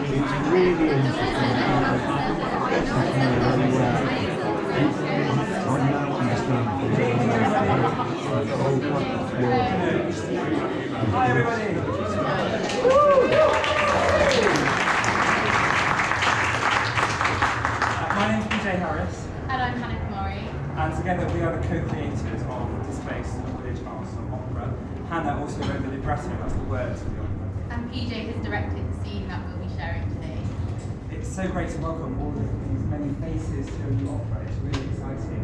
It's really interesting. I now understand the whole Hi everybody! My name's PJ Harris. And I'm Kumari. And together we are the co-creators of Displaced, the Woolwich opera. Hannah also wrote the libretto, that's the words of the opera. And PJ has directed the scene that we'll be sharing today. It's so great to welcome all of these many faces to a new opera. It's really exciting.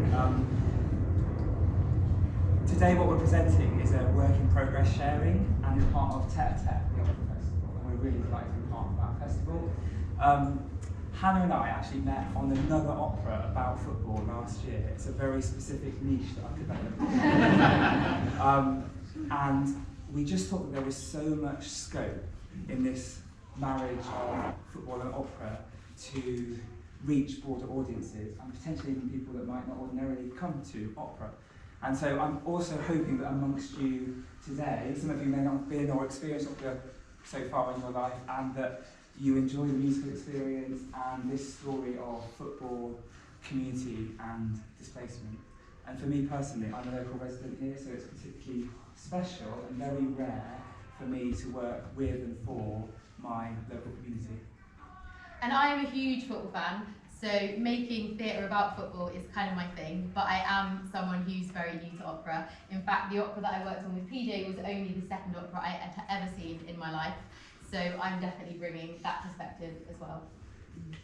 Today what we're presenting is a work in progress sharing and is part of Tete-a-Tete, the Opera Festival, and we're really delighted to be part of that festival. Hannah and I actually met on another opera about football last year. It's a very specific niche that I've developed. And we just thought that there was so much scope in this marriage of football and opera to reach broader audiences and potentially even people that might not ordinarily come to opera. And so I'm also hoping that amongst you today, some of you may not have been or experienced opera so far in your life, and that you enjoy the musical experience and this story of football, community and displacement. And for me personally, I'm a local resident here, so it's particularly special and very rare for me to work with and for my local community. And I'm a huge football fan, so making theatre about football is kind of my thing, but I am someone who's very new to opera. In fact, the opera that I worked on with PJ was only the second opera I had ever seen in my life, so I'm definitely bringing that perspective as well.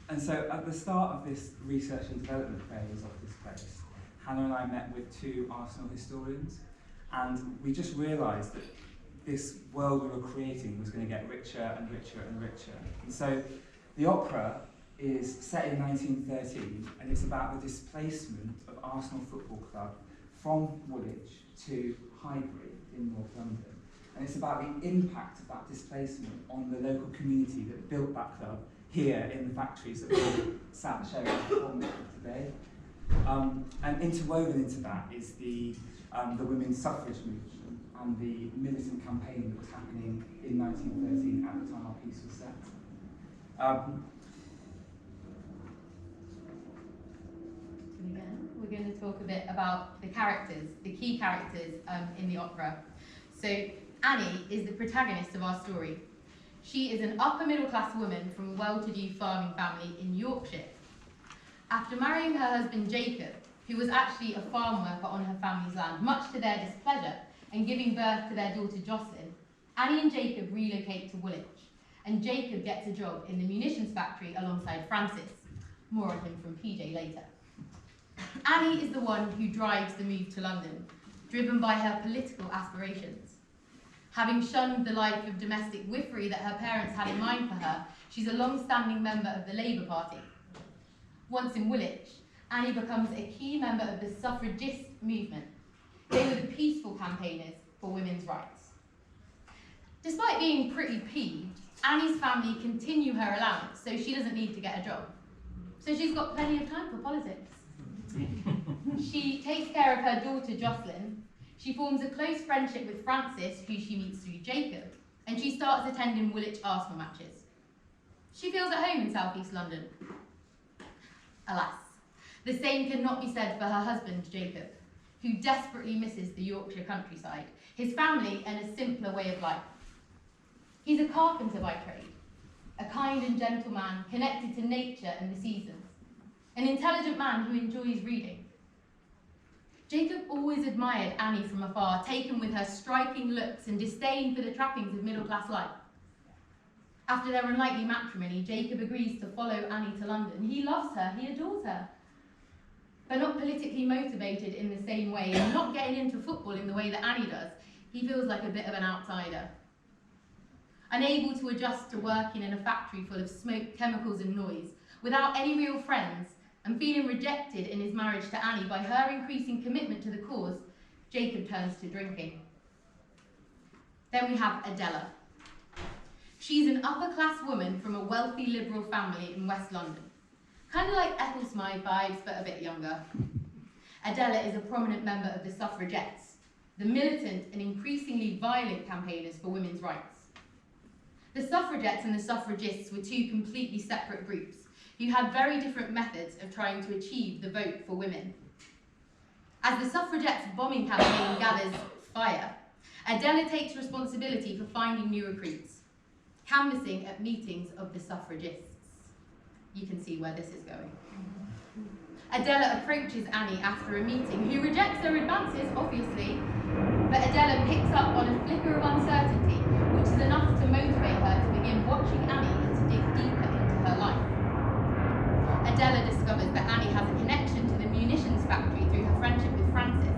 And so at the start of this research and development phase of Displaced, Hannah and I met with two Arsenal historians, and we just realised that this world we were creating was going to get richer and richer and richer. And so the opera is set in 1913, and it's about the displacement of Arsenal Football Club from Woolwich to Highbury in North London. And it's about the impact of that displacement on the local community that built that club here in the factories that we're sat showing performance today. And interwoven into that is the women's suffrage movement and the militant campaign that was happening in 1913 at the time our piece was set. We're going to talk a bit about the characters, the key characters in the opera. So Annie is the protagonist of our story. She is an upper middle class woman from a well-to-do farming family in Yorkshire. After marrying her husband Jacob, who was actually a farm worker on her family's land, much to their displeasure, and giving birth to their daughter Jocelyn, Annie and Jacob relocate to Woolwich, and Jacob gets a job in the munitions factory alongside Francis. More on him from PJ later. Annie is the one who drives the move to London, driven by her political aspirations. Having shunned the life of domestic whiffery that her parents had in mind for her, she's a long-standing member of the Labour Party. Once in Woolwich, Annie becomes a key member of the suffragist movement. They were the peaceful campaigners for women's rights. Despite being pretty peeved, Annie's family continue her allowance, so she doesn't need to get a job. So she's got plenty of time for politics. She takes care of her daughter Jocelyn. She forms a close friendship with Francis, who she meets through Jacob, and she starts attending Woolwich Arsenal matches. She feels at home in South East London. Alas, the same cannot be said for her husband Jacob, who desperately misses the Yorkshire countryside, his family and a simpler way of life. He's a carpenter by trade, a kind and gentle man connected to nature and the seasons, an intelligent man who enjoys reading. Jacob always admired Annie from afar, taken with her striking looks and disdain for the trappings of middle-class life. After their unlikely matrimony, Jacob agrees to follow Annie to London. He loves her, he adores her, but not politically motivated in the same way, and not getting into football in the way that Annie does. He feels like a bit of an outsider. Unable to adjust to working in a factory full of smoke, chemicals and noise, without any real friends, and feeling rejected in his marriage to Annie by her increasing commitment to the cause, Jacob turns to drinking. Then we have Adela. She's an upper-class woman from a wealthy liberal family in West London. Kind of like Ethel Smythe vibes, but a bit younger. Adela is a prominent member of the suffragettes, the militant and increasingly violent campaigners for women's rights. The suffragettes and the suffragists were two completely separate groups who had very different methods of trying to achieve the vote for women. As the suffragettes' bombing campaign gathers fire, Adela takes responsibility for finding new recruits, canvassing at meetings of the suffragists. You can see where this is going. Adela approaches Annie after a meeting, who rejects her advances, obviously, but Adela picks up on a flicker of uncertainty, which is enough to motivate her to begin watching Annie and to dig deeper into her life. Adela discovers that Annie has a connection to the munitions factory through her friendship with Francis,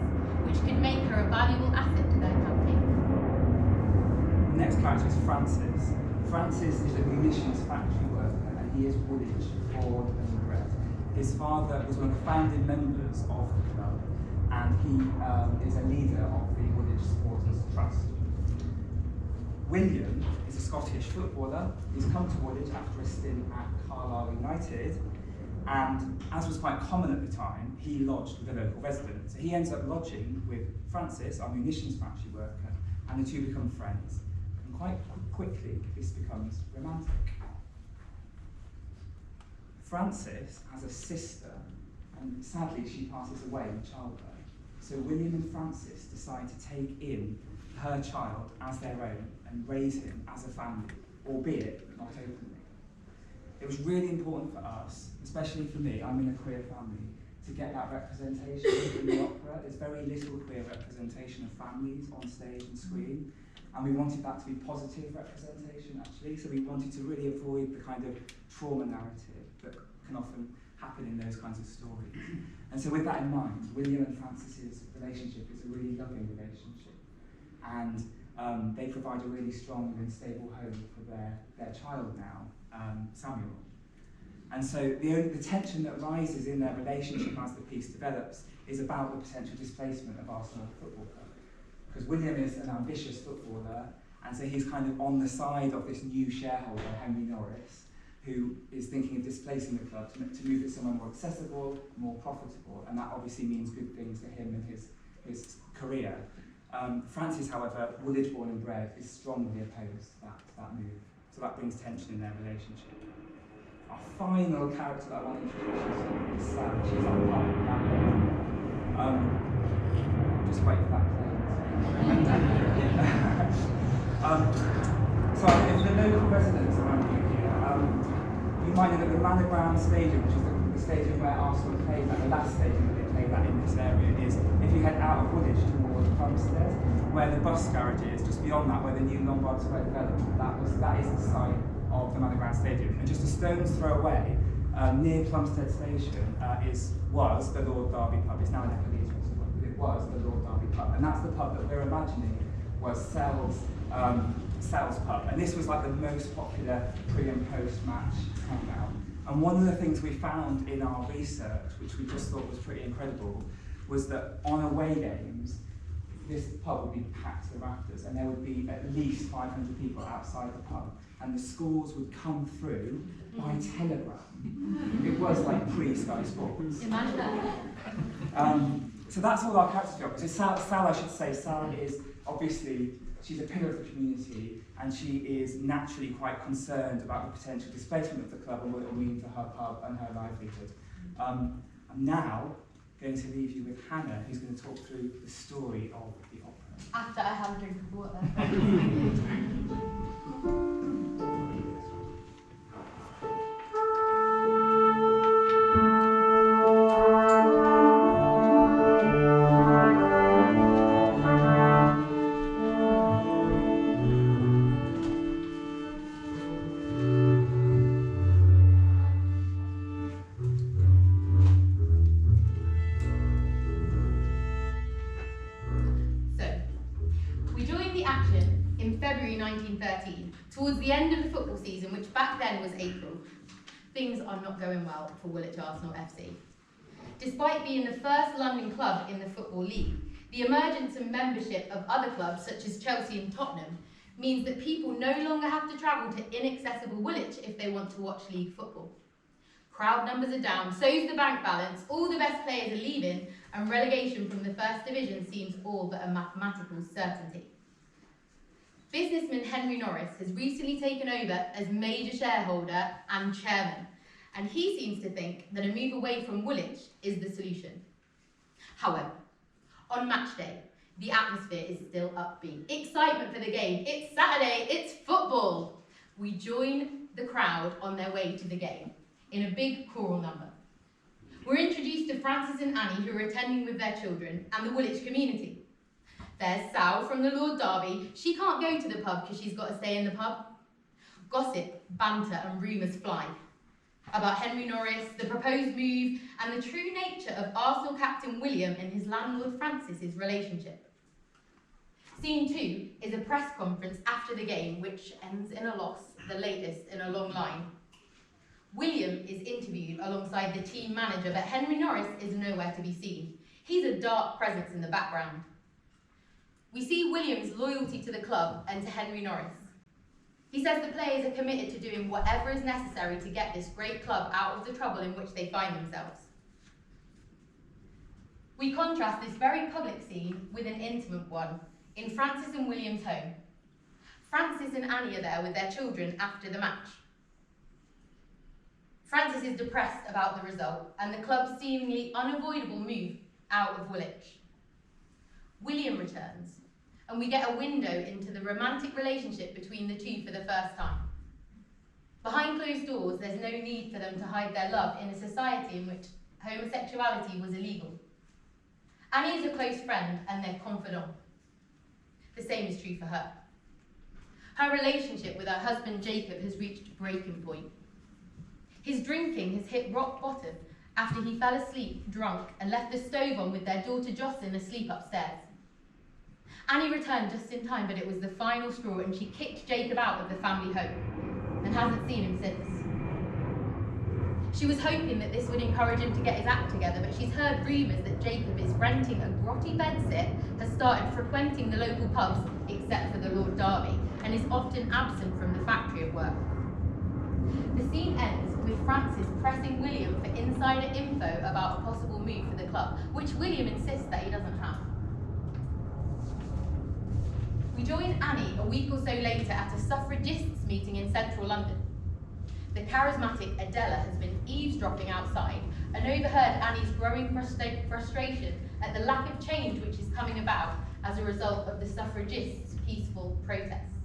which could make her a valuable asset to their campaign. The next character is Francis. Francis is a munitions factory worker, and he is Woolwich, born and bred. His father was one of the founding members of the club, and he is a leader of the Woolwich Supporters Trust. William is a Scottish footballer. He's come to Woolwich after a stint at Carlisle United, and as was quite common at the time, he lodged with a local resident. So he ends up lodging with Francis, our munitions factory worker, and the two become friends. And quite quickly, this becomes romantic. Francis has a sister, and sadly she passes away in childbirth. So William and Francis decide to take in her child as their own and raise him as a family, albeit not openly. It was really important for us, especially for me, I'm in a queer family, to get that representation in the opera. There's very little queer representation of families on stage and screen, and we wanted that to be positive representation actually, so we wanted to really avoid the kind of trauma narrative that can often happen in those kinds of stories. And so with that in mind, William and Francis's relationship is a really loving relationship, and they provide a really strong and stable home for their child now, Samuel. And so the tension that rises in their relationship as the piece develops is about the potential displacement of Arsenal Football Club. Because William is an ambitious footballer, and so he's kind of on the side of this new shareholder, Henry Norris, who is thinking of displacing the club to move it somewhere more accessible, more profitable, and that obviously means good things for him and his career. Francis, however, Woolwich born and bred, is strongly opposed to that move, so that brings tension in their relationship. Our final character that I want to introduce you to is Sam. She's our Parkin landlady. Just wait for that plane. So if the local residents around here, you might know that the Manor Stadium, which is the stadium where Arsenal played at, the last stadium that they played at in this area, is if you head out of Woolwich towards Plumstead, where the bus garage is, just beyond that, where the new Lombard Square development, that is the site of the Manor Stadium. And just a stone's throw away, near Plumstead Station, was the Lord Derby pub. It's now an Ecclesias restaurant, but it was the Lord Derby pub. And that's the pub that we're imagining was Sells pub. And this was like the most popular pre and post match hangout. And one of the things we found in our research, which we just thought was pretty incredible, was that on away games, this pub would be packed to the rafters, and there would be at least 500 people outside the pub, and the scores would come through by telegram. It was like pre-Sky Sports. Imagine that. So that's all our characters got. So Sal, I should say, Sal is obviously, she's a pillar of the community, and she is naturally quite concerned about the potential displacement of the club and what it will mean for her pub and her livelihood. I'm now going to leave you with Hannah, who's going to talk through the story of the opera. After I have a drink of water. Towards the end of the football season, which back then was April, things are not going well for Woolwich Arsenal FC. Despite being the first London club in the Football League, the emergence and membership of other clubs such as Chelsea and Tottenham means that people no longer have to travel to inaccessible Woolwich if they want to watch league football. Crowd numbers are down, so's the bank balance, all the best players are leaving, and relegation from the First Division seems all but a mathematical certainty. This businessman Henry Norris has recently taken over as major shareholder and chairman, and he seems to think that a move away from Woolwich is the solution. However, on match day, the atmosphere is still upbeat. Excitement for the game. It's Saturday, it's football. We join the crowd on their way to the game in a big choral number. We're introduced to Francis and Annie, who are attending with their children, and the Woolwich community. There's Sal from the Lord Derby. She can't go to the pub because she's got to stay in the pub. Gossip, banter and rumours fly about Henry Norris, the proposed move, and the true nature of Arsenal captain William and his landlord Francis's relationship. Scene 2 is a press conference after the game, which ends in a loss, the latest in a long line. William is interviewed alongside the team manager, but Henry Norris is nowhere to be seen. He's a dark presence in the background. We see William's loyalty to the club and to Henry Norris. He says the players are committed to doing whatever is necessary to get this great club out of the trouble in which they find themselves. We contrast this very public scene with an intimate one in Francis and William's home. Francis and Annie are there with their children after the match. Francis is depressed about the result and the club's seemingly unavoidable move out of Woolwich. William returns, and we get a window into the romantic relationship between the two for the first time. Behind closed doors, there's no need for them to hide their love in a society in which homosexuality was illegal. Annie is a close friend and their confidant. The same is true for her. Her relationship with her husband Jacob has reached breaking point. His drinking has hit rock bottom after he fell asleep drunk and left the stove on with their daughter Jocelyn asleep upstairs. Annie returned just in time, but it was the final straw and she kicked Jacob out of the family home and hasn't seen him since. She was hoping that this would encourage him to get his act together, but she's heard rumours that Jacob is renting a grotty bedsit, has started frequenting the local pubs, except for the Lord Derby, and is often absent from the factory at work. The scene ends with Francis pressing William for insider info about a possible move for the club, which William insists that he doesn't have. We join Annie a week or so later at a suffragists meeting in central London. The charismatic Adela has been eavesdropping outside and overheard Annie's growing frustration at the lack of change which is coming about as a result of the suffragists' peaceful protests.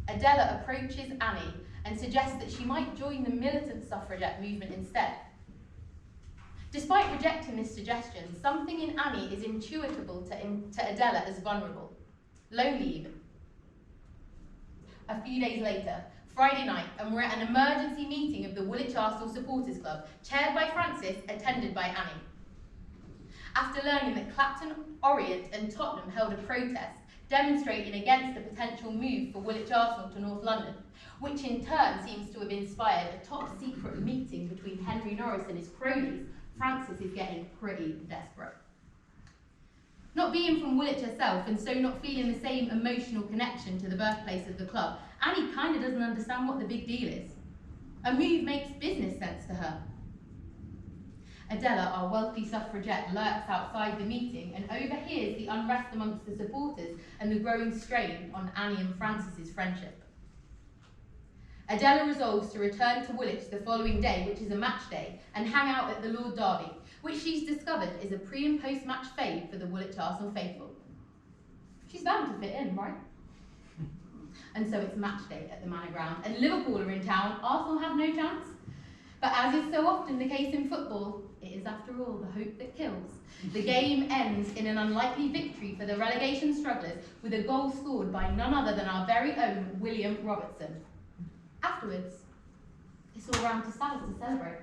Adela approaches Annie and suggests that she might join the militant suffragette movement instead. Despite rejecting this suggestion, something in Annie is intuitable to Adela as vulnerable, lonely even. A few days later, Friday night, and we're at an emergency meeting of the Woolwich Arsenal Supporters Club, chaired by Francis, attended by Annie. After learning that Clapton, Orient and Tottenham held a protest demonstrating against a potential move for Woolwich Arsenal to North London, which in turn seems to have inspired a top-secret meeting between Henry Norris and his cronies, Francis is getting pretty desperate. Not being from Woolwich herself and so not feeling the same emotional connection to the birthplace of the club, Annie kind of doesn't understand what the big deal is. A move makes business sense to her. Adela, our wealthy suffragette, lurks outside the meeting and overhears the unrest amongst the supporters and the growing strain on Annie and Francis's friendship. Adela resolves to return to Woolwich the following day, which is a match day, and hang out at the Lord Derby, which she's discovered is a pre- and post-match fave for the Woolwich Arsenal faithful. She's bound to fit in, right? And so it's match day at the Manor Ground, and Liverpool are in town. Arsenal have no chance. But as is so often the case in football, it is after all the hope that kills. The game ends in an unlikely victory for the relegation strugglers, with a goal scored by none other than our very own William Robson. Afterwards, it's all round to Sal's to celebrate.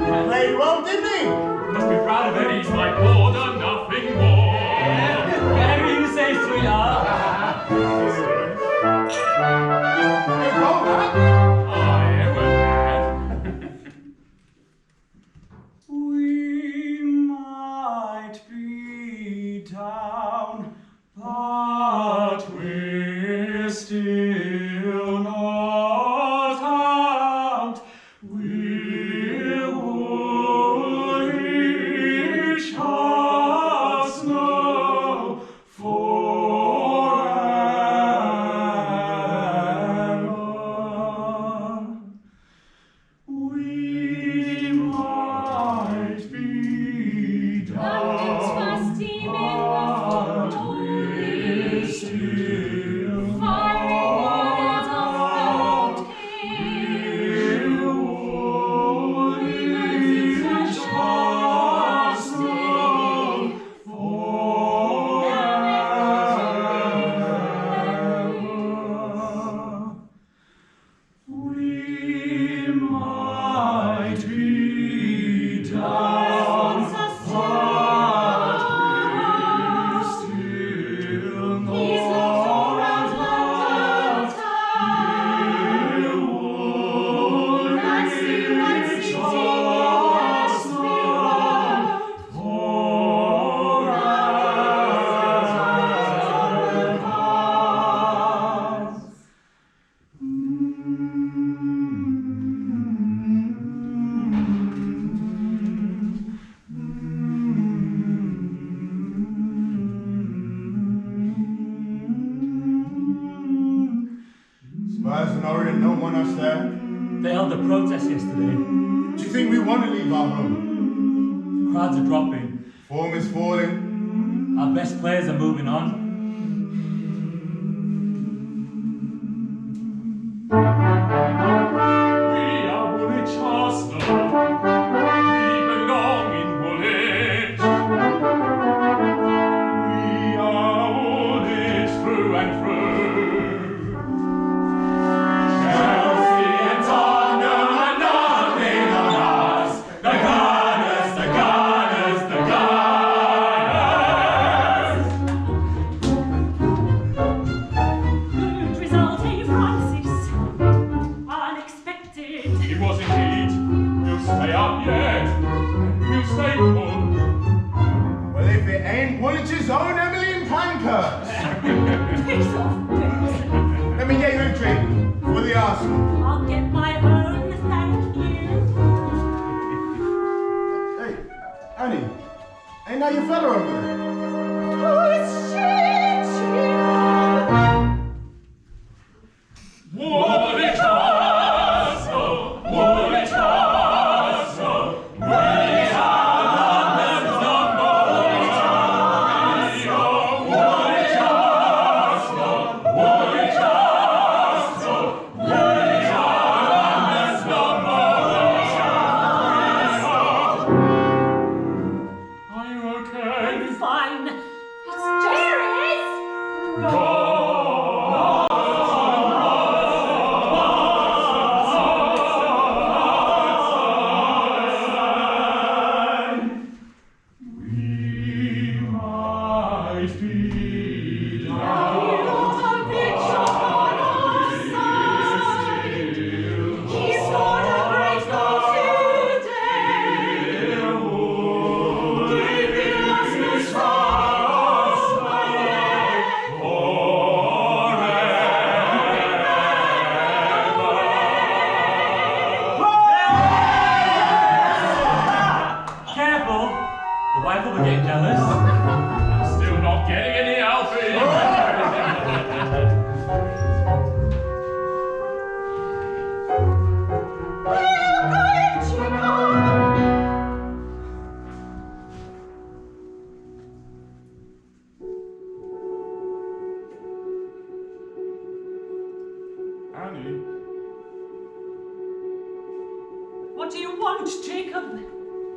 Played well, didn't he? Must be proud of it. He's my border, nothing more. Whatever you say, sweetheart. Good goal, that. I am a man. We might be down, but we're still not out. We'll Woolwich us now forever. We might be London's down, fast steaming but we're still firing not water out. fountain. We'll Woolwich us now forever. We might be down, but we're still not He's looked all round London out. town. We'll That's the right Woolwich city, us that's the road. Spurs and Orient don't want us there. They held a protest yesterday. Do you think we want to leave our home? Crowds are dropping. Form is falling. Our best players are moving on. We are Woolwich Arsenal. We belong in Woolwich. We are Woolwich through and through. Chelsea and Tottenham are nothing on us. The Gunners, the Gunners, the Gunners. Good result, eh, Francis? Unexpected. It was indeed. We'll stay up yet. We'll stay put. Well, if it ain't Woolwich's own Emily and Pankhurst. Piece of bits. Let me get you a drink for the Arsenal. I'll get my own, thank you. Hey, Annie, ain't that your fella over there? Who's she? Woolwich Arsenal, Woolwich Arsenal. We are London's number one. We are Woolwich Arsenal, Woolwich Arsenal. We are London's number one. Are you okay? I'm fine. It's Jerry's. We might be You're a big shot on our side. He scored a great goal today. Giving us the chance Careful! The wife will be getting jealous. Still not getting any Alfie. Annie, What do you want, Jacob?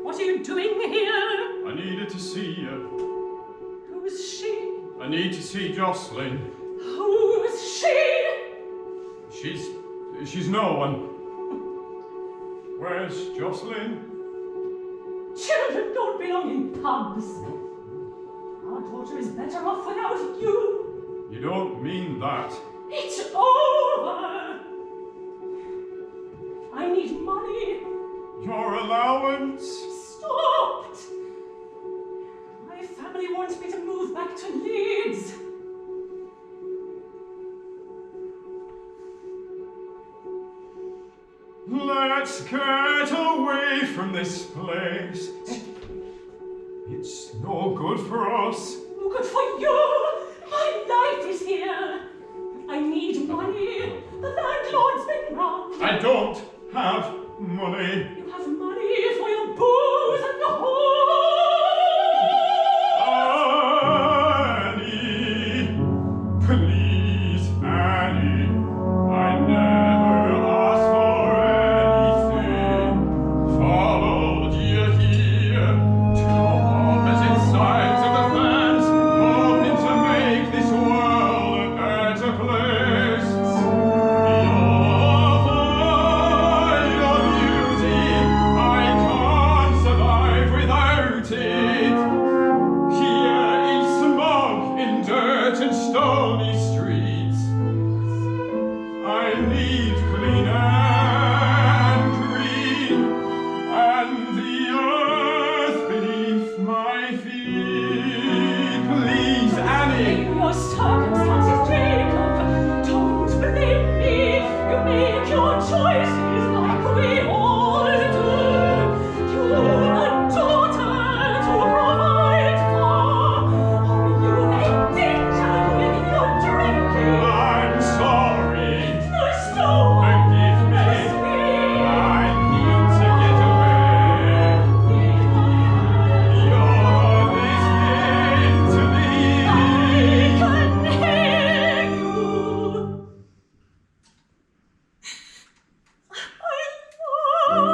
What are you doing here? I needed to see you. Who's she? I need to see Jocelyn. Who's she? She's no one. Where's Jocelyn? Children don't belong in pubs. Our daughter is better off without you. You don't mean that. It's over. I need money. Your allowance? Stopped. My family wants me to move back to Leeds. Let's get away from this place. It's no good for us. No good for you. My life is here. I need money. The landlord's been wrong. I don't have money. You have money for your booze and the whore. Annie, please, Annie. I never asked for anything. Followed you here to opposite sides of the fence, hoping to make this world a better place. Your voice, your beauty, I can't survive without it. Here in smog, in dirt and stony streets, I need clean air and green, and the earth beneath my feet. Please, Annie. In your circumstances, Jacob, don't blame me. You make your choices like we all do. You've a daughter to provide for. You've a danger with your drinking. I'm sorry. No stone. Forgive me. I need to get away. You're listening to me. I can hear you. I loved you.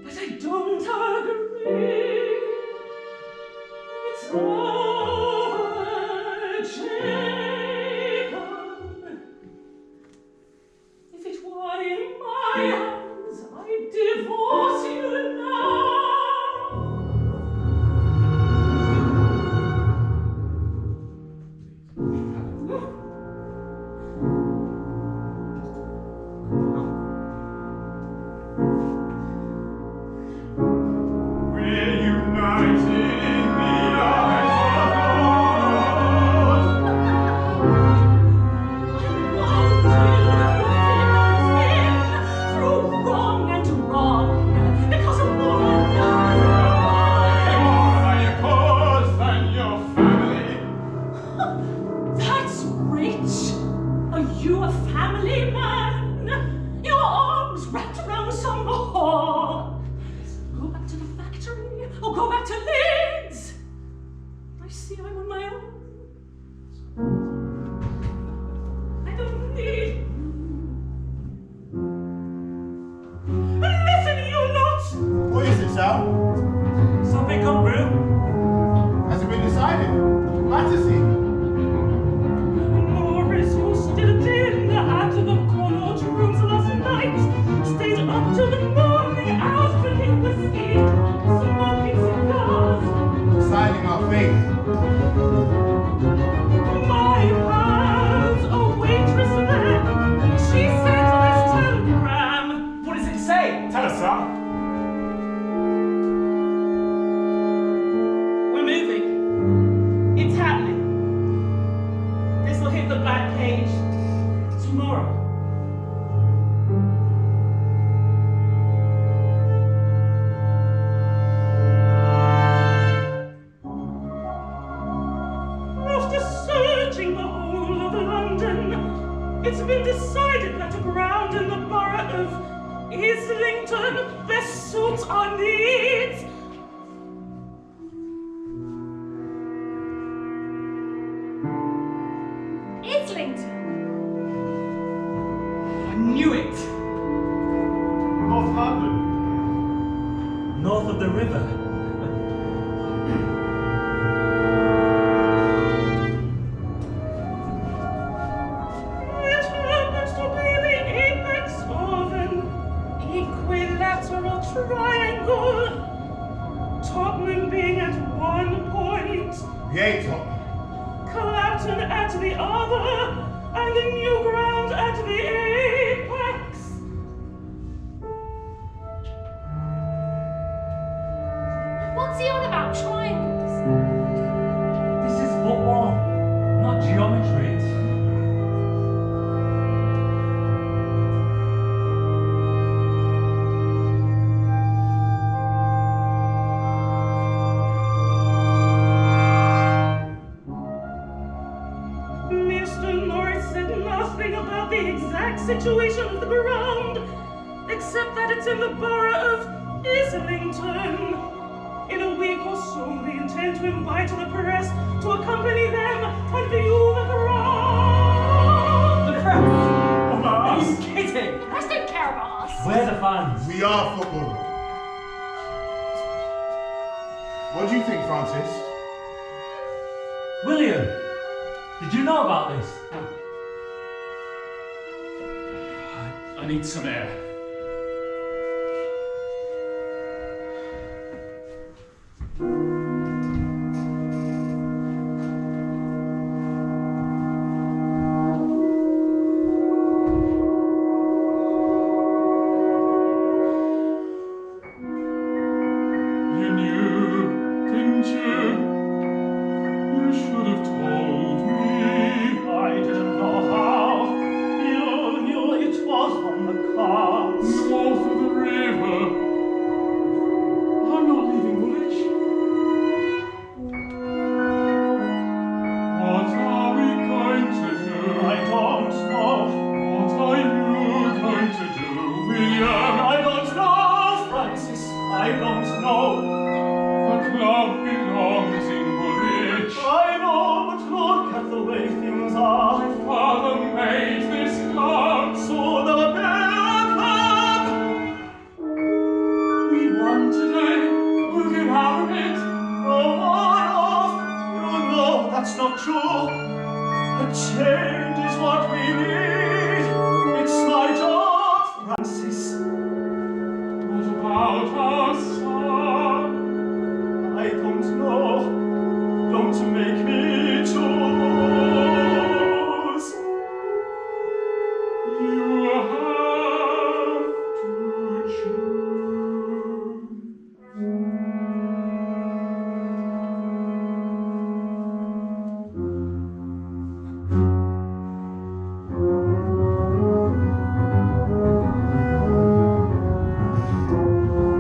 But I don't agree. It's over, Jacob. If it were in my hands, I'd divorce you now. We're united in the eyes of God. Through wrong and wrong, because a woman knows More are your cause than your family. that's rich. Are you a family man? Your arms wrapped around some whore. Go back to the factory or go back to Leeds. I see I'm on my own. I don't need you. Listen, you lot! What is it, Sal? Something come through. Has it been decided? Battersea? Morris, who stood in at the corner rooms last night, stayed up till the morning hours drinking whiskey, smoking cigars. Deciding our fate. My hands, a waitress there, she sent this telegram. What does it say? Tell us, sir. We're moving. It's happening. This will hit the back page tomorrow. After searching the whole of London, it's been decided that ground in the borough of Islington best suits our needs. Islington? I knew it. North London. North of the river. It happens to be the apex of an angle. Tottenham being at one point. Yea, Tottenham. Clapton at the other, and the new ground at the apex. What's he on about triangles? This is football, not geometry. About the exact situation of the ground, except that it's in the borough of Islington. In a week or so, they intend to invite the press to accompany them and view the ground. The press? Are you us. kidding? The press don't care about us. We're the fans. We are football. What do you think, Francis? William, did you know about this? I need some air. You knew, didn't you? You should have told me. I didn't know how. You knew it was on the cards. North of the river. I'm not leaving Woolwich. What are we going to do? I don't know. What are you going to do, William? I don't know, Francis. I don't know. The club belongs in Woolwich. I know, but look at the way things are. My father made this club. So the better club. We won today. We'll get out of it. Oh, you know that's not true. A change is what we need. It's my job, Francis. What about our son? I don't know. Don't make me choose. You have to choose.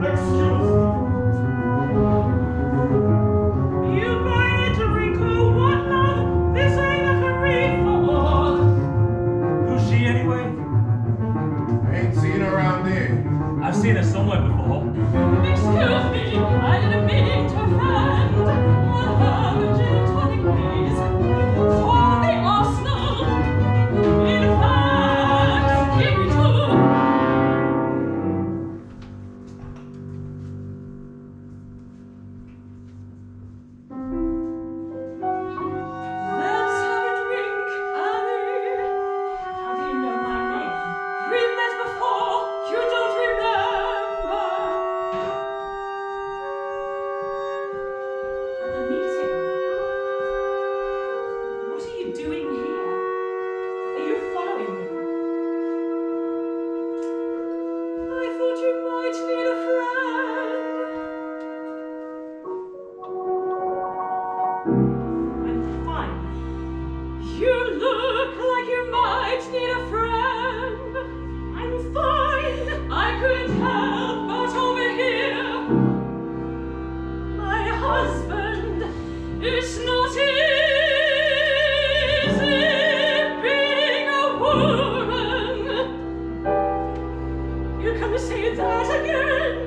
Excuse me. You buying a drink or what, love? This ain't a free for all. Who's she anyway? I ain't seen her around here. I've seen her somewhere before. Excuse me, I didn't mean to offend. One have a gin and tonic, please. For the Arsenal. In fact, give me two. Let's have a drink, Annie. How do you know my name? We've met before. You don't remember. At the meeting. What are you doing here? Are you following me? I thought you might need a friend. I'm fine. You look like you might need a friend. I'm fine. I couldn't help but overhear. My husband is not easy being a woman. You come to say that again.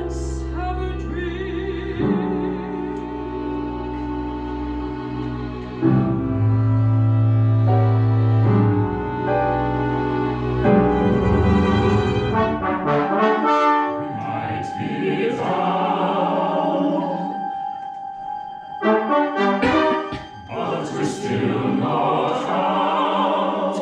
Let's have a drink. Might be wrong, but we're still not out.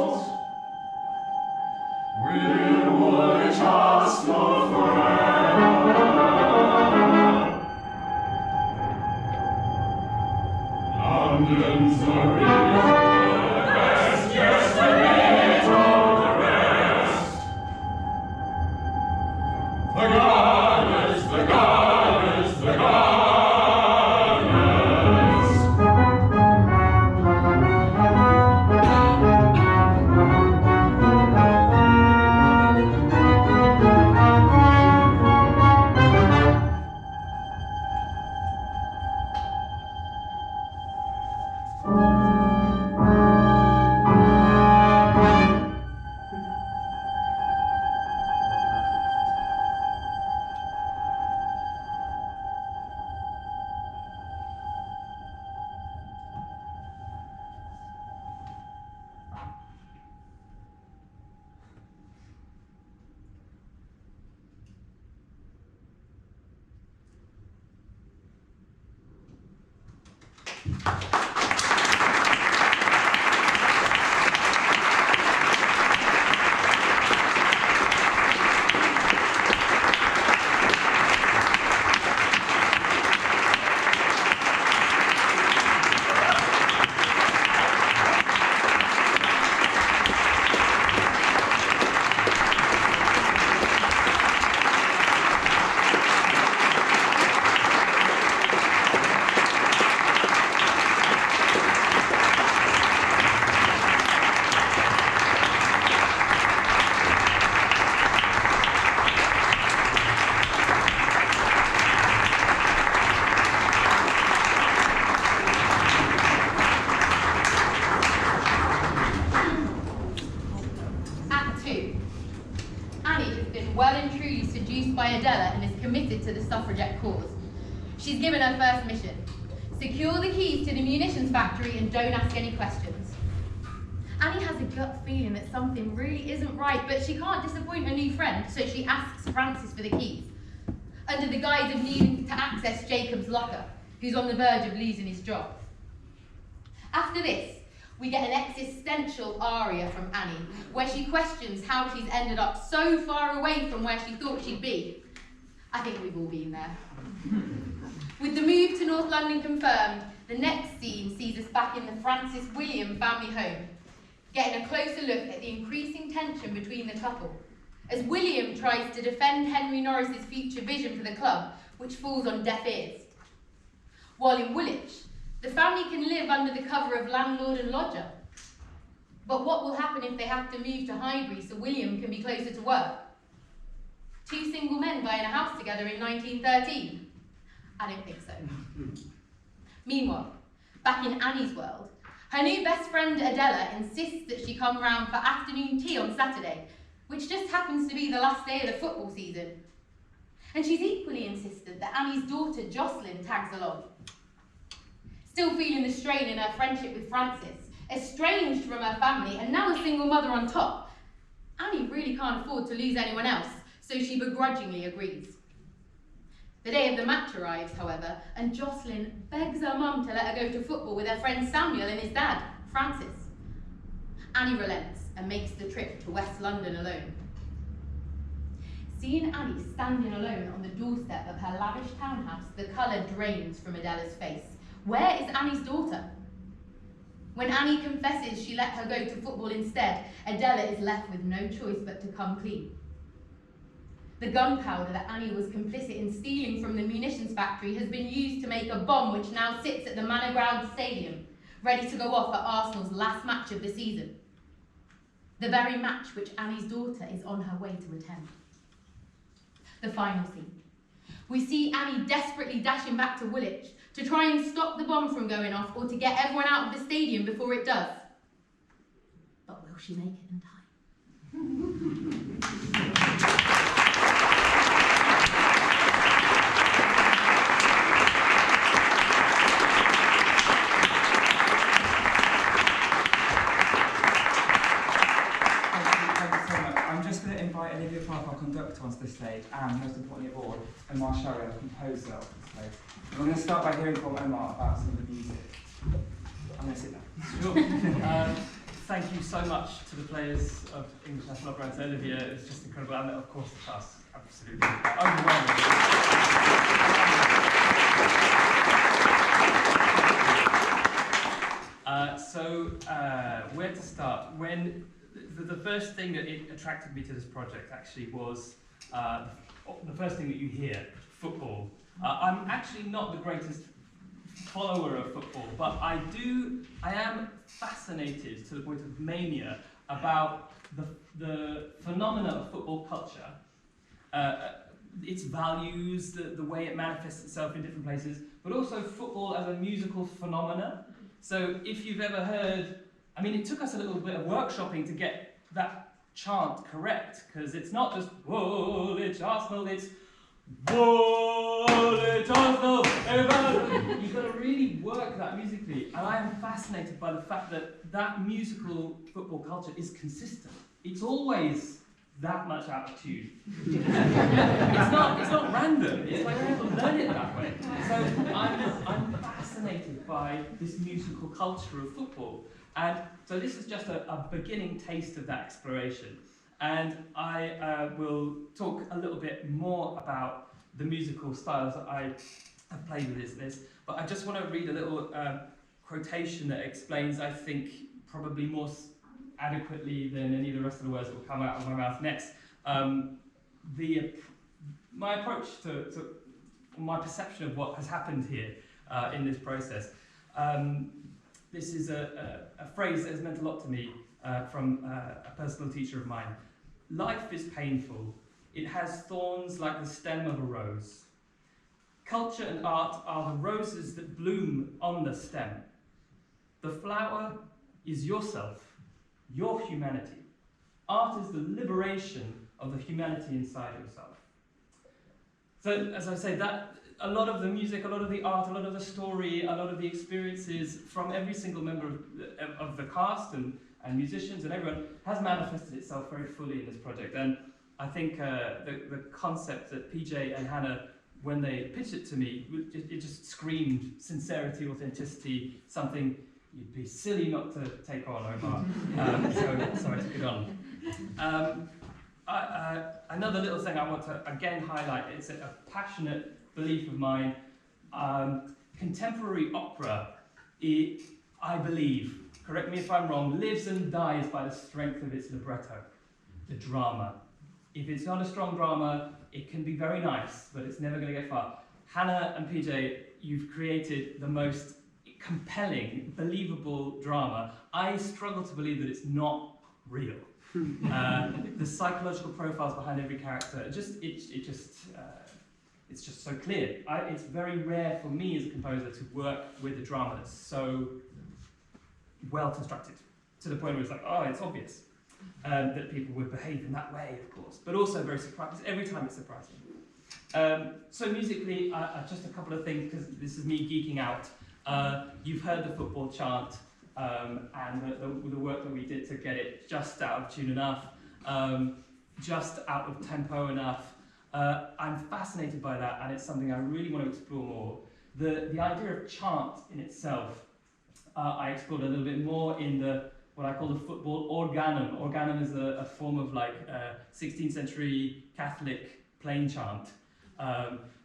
well and truly seduced by Adela and is committed to the suffragette cause. She's given her first mission. Secure the keys to the munitions factory and don't ask any questions. Annie has a gut feeling that something really isn't right, but she can't disappoint her new friend, so she asks Francis for the keys, under the guise of needing to access Jacob's locker, who's on the verge of losing his job. After this, we get an existential aria from Annie, where she questions how she's ended up so far away from where she thought she'd be. I think we've all been there. With the move to North London confirmed, the next scene sees us back in the Francis William family home, getting a closer look at the increasing tension between the couple, as William tries to defend Henry Norris's future vision for the club, which falls on deaf ears. While in Woolwich, the family can live under the cover of landlord and lodger. But what will happen if they have to move to Highbury so William can be closer to work? Two single men buying a house together in 1913? I don't think so. Meanwhile, back in Annie's world, her new best friend Adela insists that she come round for afternoon tea on Saturday, which just happens to be the last day of the football season. And she's equally insistent that Annie's daughter Jocelyn tags along. Still feeling the strain in her friendship with Francis, estranged from her family and now a single mother on top, Annie really can't afford to lose anyone else, so she begrudgingly agrees. The day of the match arrives, however, and Jocelyn begs her mum to let her go to football with her friend Samuel and his dad, Francis. Annie relents and makes the trip to West London alone. Seeing Annie standing alone on the doorstep of her lavish townhouse, the colour drains from Adela's face. Where is Annie's daughter? When Annie confesses she let her go to football instead, Adela is left with no choice but to come clean. The gunpowder that Annie was complicit in stealing from the munitions factory has been used to make a bomb which now sits at the Manor Ground Stadium, ready to go off at Arsenal's last match of the season. The very match which Annie's daughter is on her way to attend. The final scene. We see Annie desperately dashing back to Woolwich to try and stop the bomb from going off or to get everyone out of the stadium before it does. But will she make it in time? Invite Olivia, our conductor, onto the stage, and most importantly of all, Omar Sharia, the composer, onto the stage. And we're going to start by hearing from Omar about some of the music. I'm going to sit down. Sure. Thank you so much to the players of English National Opera and to Olivia. It's just incredible, and of course the cast, absolutely overwhelming. Where to start? When the first thing that attracted me to this project actually was the first thing that you hear, football. I'm actually not the greatest follower of football, but I am fascinated to the point of mania about the phenomena of football culture, its values, the way it manifests itself in different places, but also football as a musical phenomena. So if you've ever heard, I mean, it took us a little bit of workshopping to get that chant correct, because it's not just Woolwich Arsenal, it's Woolwich Arsenal. You've got to really work that musically, and I am fascinated by the fact that that musical football culture is consistent. It's always that much out of tune. It's not random. It's like people learn it that way. So I'm fascinated by this musical culture of football. And so this is just a beginning taste of that exploration. And I will talk a little bit more about the musical styles that I have played with this. But I just want to read a little quotation that explains, I think, probably more adequately than any of the rest of the words that will come out of my mouth next. My approach to my perception of what has happened here in this process. This is a phrase that has meant a lot to me from a personal teacher of mine. Life is painful. It has thorns like the stem of a rose. Culture and art are the roses that bloom on the stem. The flower is yourself, your humanity. Art is the liberation of the humanity inside yourself. So, as I say, that a lot of the music, a lot of the art, a lot of the story, a lot of the experiences from every single member of the cast and musicians and everyone has manifested itself very fully in this project. And I think the concept that PJ and Hannah, when they pitched it to me, it just screamed sincerity, authenticity, something you'd be silly not to take on, Omar. So I took it on. Another little thing I want to again highlight, it's a passionate belief of mine. Contemporary opera, I believe, correct me if I'm wrong, lives and dies by the strength of its libretto, the drama. If it's not a strong drama, it can be very nice, but it's never going to get far. Hannah and PJ, you've created the most compelling, believable drama. I struggle to believe that it's not real. The psychological profiles behind every character, it's just so clear. It's very rare for me as a composer to work with a drama that's so well constructed, to the point where it's like, oh, it's obvious that people would behave in that way, of course, but also very surprising. Every time it's surprising. So musically, just a couple of things, because this is me geeking out. You've heard the football chant, and the work that we did to get it just out of tune enough, just out of tempo enough. I'm fascinated by that, and it's something I really want to explore more. The idea of chant in itself, I explored a little bit more in what I call the football organum. Organum is a form of 16th century Catholic plain chant,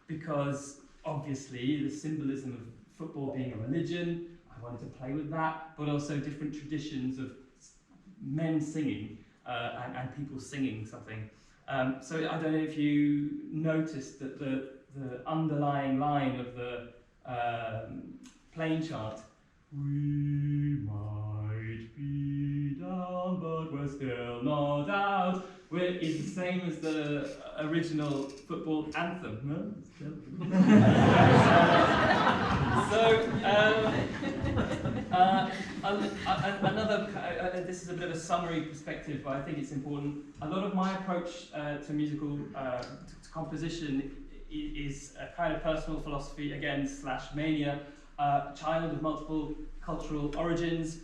because obviously the symbolism of football being a religion, I wanted to play with that, but also different traditions of men singing and people singing something. So I don't know if you noticed that the underlying line of the plain chant, we might be down, but we're still not out, is the same as the original football anthem. This is a bit of a summary perspective, but I think it's important. A lot of my approach to musical to composition is a kind of personal philosophy, again, / mania, child of multiple cultural origins,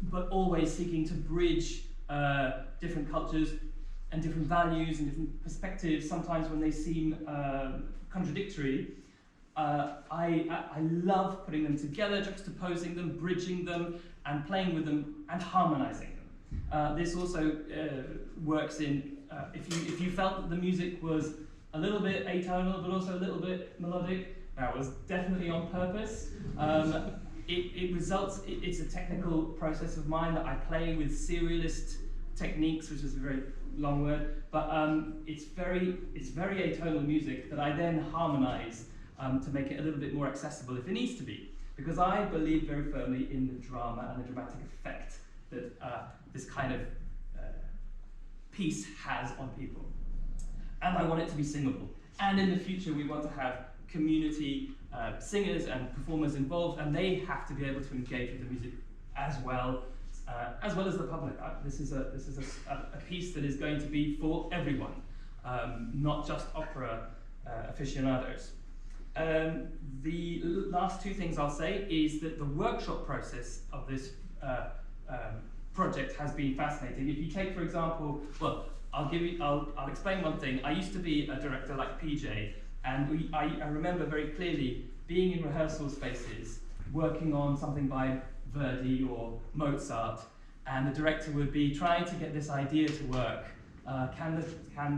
but always seeking to bridge different cultures and different values and different perspectives, sometimes when they seem contradictory. I love putting them together, juxtaposing them, bridging them, and playing with them and harmonizing them. This also works in, if you felt that the music was a little bit atonal, but also a little bit melodic, that was definitely on purpose. It's a technical process of mine that I play with serialist techniques, which is a very long word, but it's very atonal music that I then harmonize to make it a little bit more accessible if it needs to be. Because I believe very firmly in the drama and the dramatic effect that this kind of piece has on people. And I want it to be singable. And in the future we want to have community singers and performers involved, and they have to be able to engage with the music as well as the public. This is a piece that is going to be for everyone, not just opera aficionados. The last two things I'll say is that the workshop process of this project has been fascinating. If you take, for example, well, I'll explain one thing. I used to be a director like PJ, and I remember very clearly being in rehearsal spaces, working on something by Verdi or Mozart, and the director would be trying to get this idea to work. Can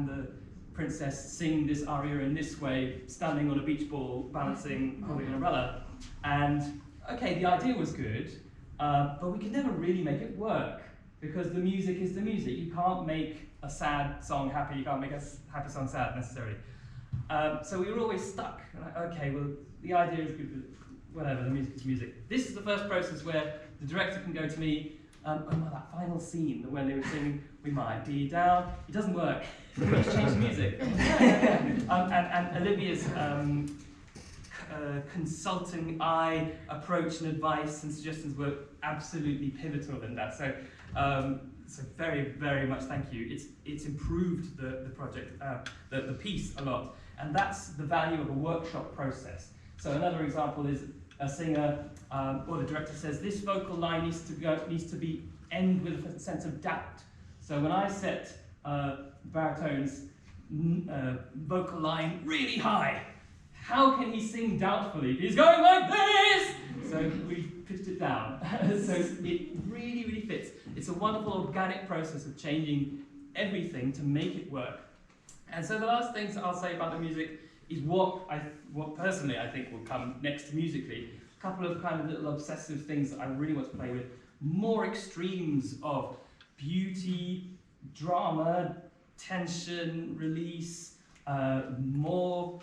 the princess sing this aria in this way, standing on a beach ball, balancing, holding an umbrella? And okay, the idea was good, but we could never really make it work, because the music is the music. You can't make a sad song happy, you can't make a happy song sad necessarily. So we were always stuck. Okay, well, the idea is good, but whatever, the music is music. This is the first process where the director can go to me, that final scene when they were singing, we might be down, it doesn't work. We need to change the music. And Olivia's consulting eye approach and advice and suggestions were absolutely pivotal in that. So, so very, very much thank you. It's improved the project, the piece a lot, and that's the value of a workshop process. So another example is a singer or the director says this vocal line needs to be end with a sense of doubt. So when I set baritone's vocal line really high, how can he sing doubtfully? He's going like this! So we pitched it down. So it really, really fits. It's a wonderful organic process of changing everything to make it work. And so the last thing I'll say about the music is what personally I think will come next musically. A couple of kind of little obsessive things that I really want to play with. More extremes of beauty, drama, tension, release, more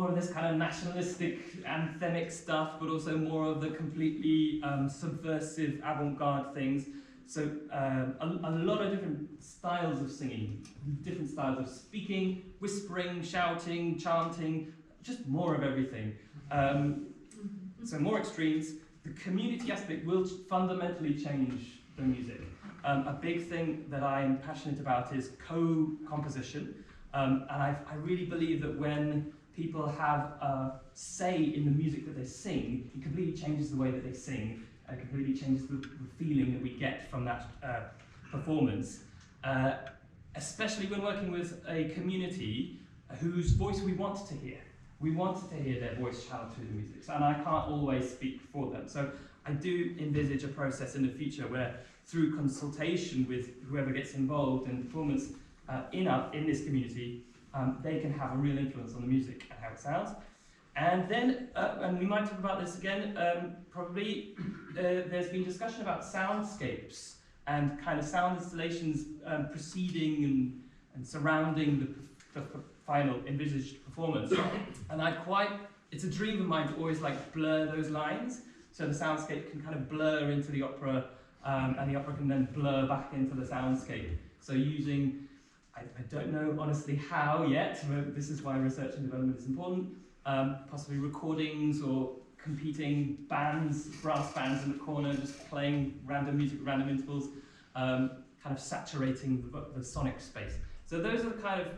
of this kind of nationalistic, anthemic stuff, but also more of the completely subversive, avant-garde things. So a lot of different styles of singing, different styles of speaking, whispering, shouting, chanting, just more of everything. So more extremes. The community aspect will fundamentally change the music. A big thing that I'm passionate about is co-composition. And I really believe that when people have a say in the music that they sing, it completely changes the way that they sing, and it completely changes the feeling that we get from that performance. Especially when working with a community whose voice we want to hear. We want to hear their voice channeled through the music, and I can't always speak for them. So I do envisage a process in the future where, through consultation with whoever gets involved in performance in this community, they can have a real influence on the music and how it sounds. And then, and we might talk about this again, probably there's been discussion about soundscapes and kind of sound installations preceding and surrounding the final envisaged performance. And it's a dream of mine to always like blur those lines, so the soundscape can kind of blur into the opera, and the opera can then blur back into the soundscape. So using, I don't know honestly how yet, but this is why research and development is important, possibly recordings or competing bands, brass bands in the corner, just playing random music at random intervals, kind of saturating the sonic space. So those are the kind of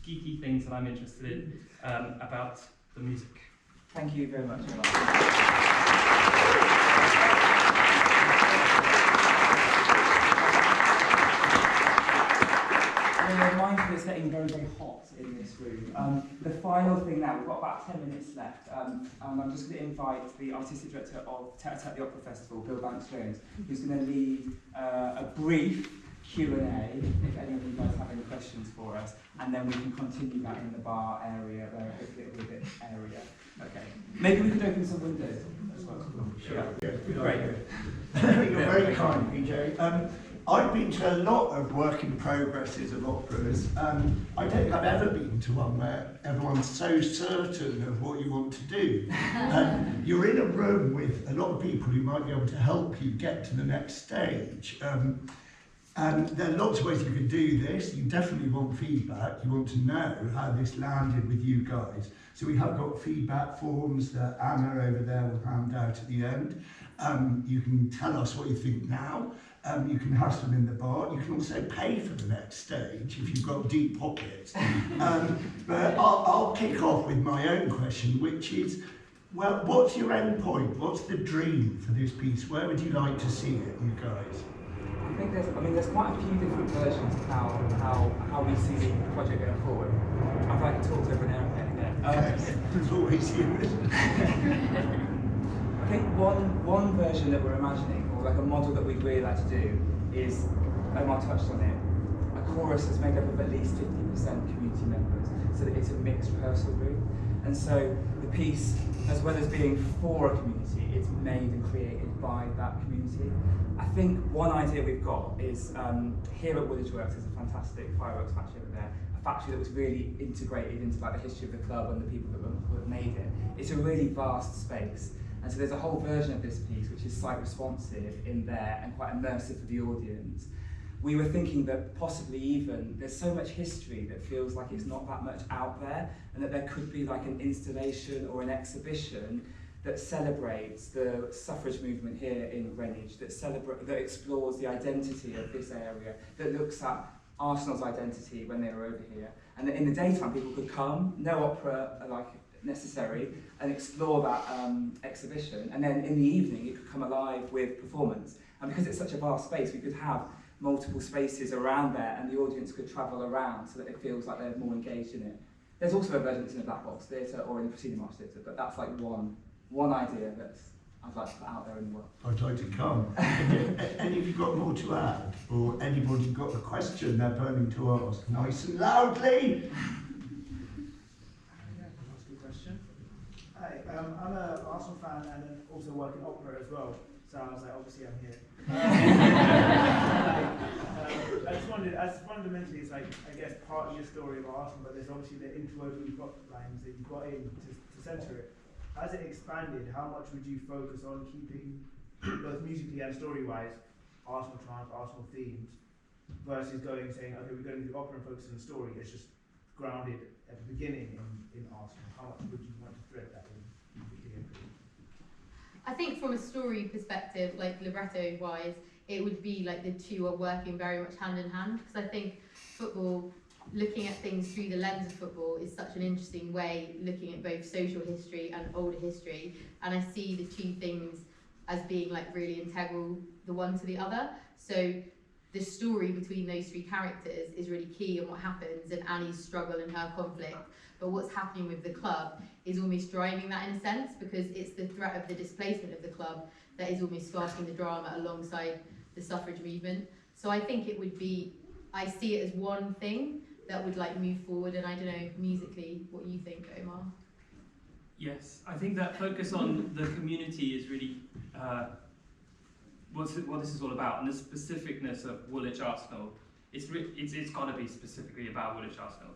geeky things that I'm interested in about the music. Thank you very much. We're mindful it's getting very, very hot in this room. The final thing now, we've got about 10 minutes left, and I'm just going to invite the Artistic Director of Tete the Opera Festival, Bill Banks-Jones, who's going to lead a brief Q&A, if any of you guys have any questions for us, and then we can continue that in the bar area, where hopefully it will be a bit area. Okay. Maybe we could open some windows as well. Sure. Yeah. Great. You're very kind, PJ. I've been to a lot of work in progresses of operas. I don't think I've ever been to one where everyone's so certain of what you want to do. You're in a room with a lot of people who might be able to help you get to the next stage. And there are lots of ways you can do this. You definitely want feedback. You want to know how this landed with you guys. So we have got feedback forms that Anna over there will hand out at the end. You can tell us what you think now. You can have some in the bar. You can also pay for the next stage if you've got deep pockets. But I'll kick off with my own question, which is, well, what's your end point? What's the dream for this piece? Where would you like to see it, you guys? I think there's quite a few different versions of how we see the project going forward. I'd like to talk over an airplane again. It's always you, isn't it? I think one version that we're imagining, or like a model that we'd really like to do, is, Omar touched on it, a chorus that's made up of at least 50% community members, so that it's a mixed rehearsal room. And so the piece, as well as being for a community, it's made and created by that community. I think one idea we've got is here at Woolwich Works, there's a fantastic fireworks factory over there, a factory that was really integrated into like the history of the club and the people that have made it. It's a really vast space, and so there's a whole version of this piece which is site responsive in there and quite immersive for the audience. we were thinking that possibly even there's so much history that feels like it's not that much out there, and that there could be like an installation or an exhibition that celebrates the suffrage movement here in Greenwich, that explores the identity of this area, that looks at Arsenal's identity when they were over here, and that in the daytime people could come, no opera like necessary, and explore that exhibition, and then in the evening it could come alive with performance. And because it's such a vast space, we could have multiple spaces around there, and the audience could travel around so that it feels like they're more engaged in it. There's also a version that's in a black box theatre or in the Proceeding March Theatre, but that's like one idea that I'd like to put out there in the world. I'd like to come. Any of you got more to add? Or anybody got a question they're burning to ask? Nice and loudly! Hi, I'm an Arsenal fan and also work in opera as well, so I was like, obviously I'm here. I just wondered, as fundamentally it's like, I guess, part of your story of Arsenal, but there's obviously the interwoven plot lines that you've got in to centre it. As it expanded, how much would you focus on keeping, both musically and story-wise, Arsenal triumph, Arsenal themes, versus saying, okay, we're going to do opera and focus on the story, it's just grounded at the beginning in Arsenal. How much would you want to thread that in? I think from a story perspective, like libretto-wise, it would be like the two are working very much hand in hand, because I think football, looking at things through the lens of football is such an interesting way, looking at both social history and older history, and I see the two things as being like really integral, the one to the other. So the story between those three characters is really key on what happens, and Annie's struggle and her conflict, but what's happening with the club is almost driving that in a sense, because it's the threat of the displacement of the club that is almost sparking the drama alongside the suffrage movement. So I think it would be, I see it as one thing that would like move forward, and I don't know musically what you think, Omar. Yes, I think that focus on the community is really what this is all about, and the specificness of Woolwich Arsenal. It's got to be specifically about Woolwich Arsenal.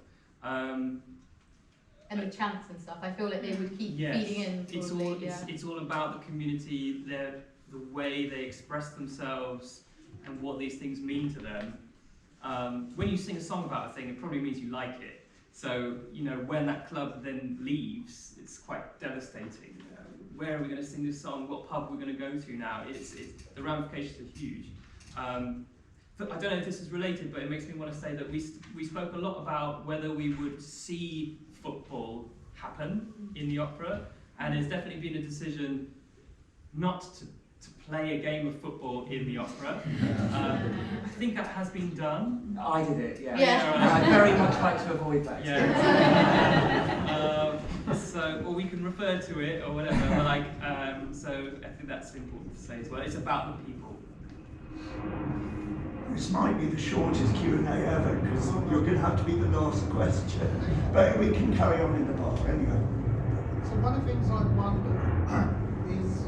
And the chants and stuff, I feel like they would keep yes, feeding in. It's all about the community, the way they express themselves, and what these things mean to them. When you sing a song about a thing, it probably means you like it. So, when that club then leaves, it's quite devastating. Where are we going to sing this song? What pub are we going to go to now? The ramifications are huge. But I don't know if this is related, but it makes me want to say that we spoke a lot about whether we would see football happen in the opera, and there's definitely been a decision not to play a game of football in the opera. I think that has been done. I did it, yeah. Yeah. I'd very much like to avoid that. Yeah. Or we can refer to it or whatever. But so I think that's important to say as well. It's about the people. This might be the shortest Q&A ever, because you're going to have to be the last question. But we can carry on in the bar anyway. So one of the things I wonder is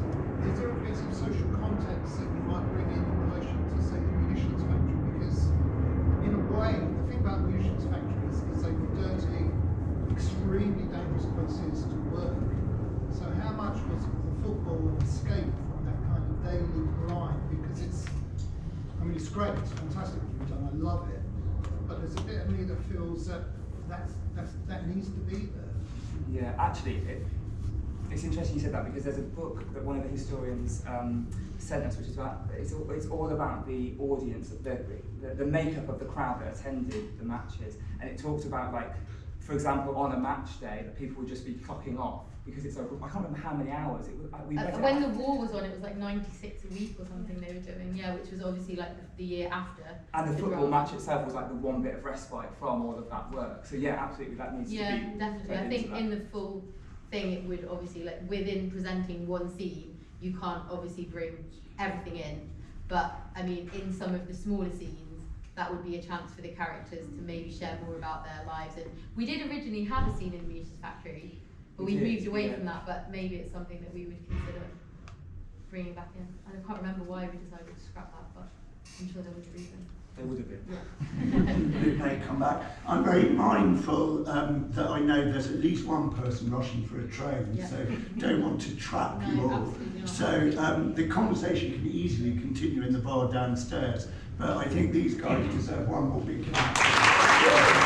there a bit of social context that you might bring in relation to, say, the munitions factory? Because in a way, the thing about munitions factories is they were dirty, extremely dangerous places to work. So how much was the football an escape from that kind of daily grind? Because it's great, it's fantastic what you've done, I love it. But there's a bit of me that feels that needs to be there. Yeah, actually, it's interesting you said that, because there's a book that one of the historians sent us, which is about, it's all about the audience, the makeup of the crowd that attended the matches, and it talks about, like, for example, on a match day, that people would just be clocking off, because it's over, I can't remember how many hours, when the war was on, it was like 96 a week or something they were doing, which was obviously like the year after. And the football match itself was like the one bit of respite from all of that work. So yeah, absolutely, that needs to be. Yeah, definitely. I think in the full thing, it would obviously, like, within presenting one scene, you can't obviously bring everything in, but I mean, in some of the smaller scenes, that would be a chance for the characters to maybe share more about their lives. And we did originally have a scene in the munitions factory, but we moved away from that, but maybe it's something that we would consider bringing back in. And I can't remember why we decided to scrap that, but I'm sure there was a reason. They would have been. It may come back. I'm very mindful that I know there's at least one person rushing for a train, so don't want to trap you all. So the conversation can easily continue in the bar downstairs, but I think these guys deserve one more big clap.